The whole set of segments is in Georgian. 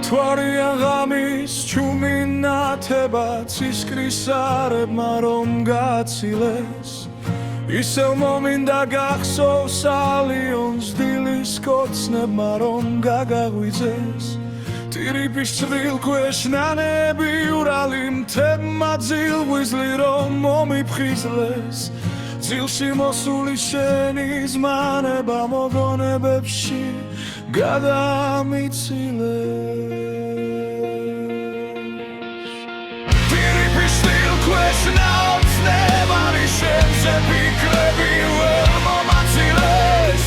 მთვარიან ღამის ჩუმი ნათება ცისკრის არებმა რომ გაცილეს ისევ მომინდა გახსოვს ალიონს დილის კოცნებმა რომ გაგაღვიძეს ტირიფის წვრილ ქვეშ ნანები ურალი მთებმა ძილღვიზლი რომ მომიფხიზლეს ძილში მოსული შენი ზმანება მოგონებებში გადამიცილეს ტირიფის წვრილ ქვეშ ნაოცნებარი შენზე ფიქრები ვერ მომაცილეს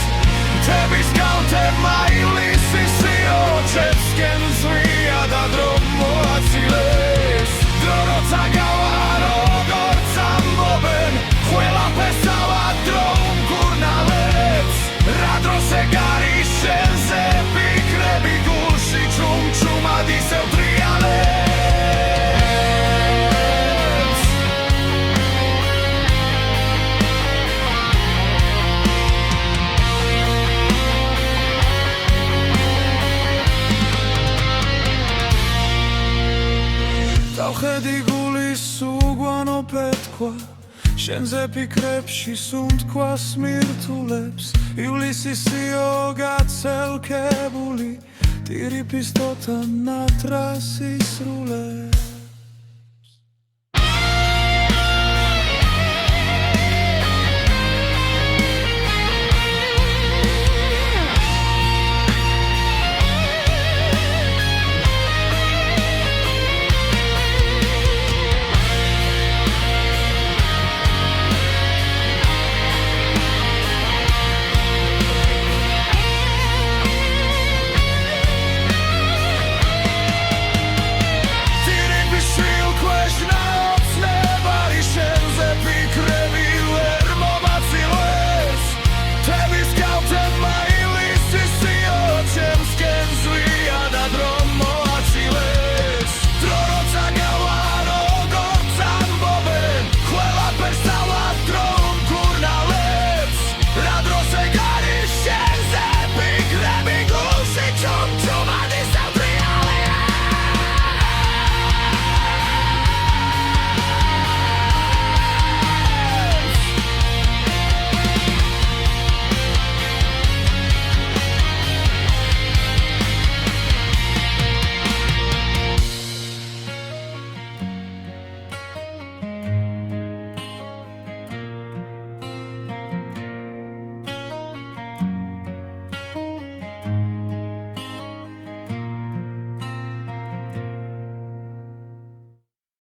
მთების კალთებმა ივლისის სიოჩებსკენ ზვია და დრო მოაცილეს დრო როცა გავა როგორც ამბობენ ყველაფერს ავად დრო უმკურნალებს რა დროს ეგ არის შენზე ფიქრები გულში ჩუმჩუმად ისევ დრიალებს დავხედი გულის უგვანო პეთქვა შენზე ფიქრებში სუნთქვას მირთულებს ივლისის სიო გაცელქებული ტირიფის თოთა ნათრას ისრულებს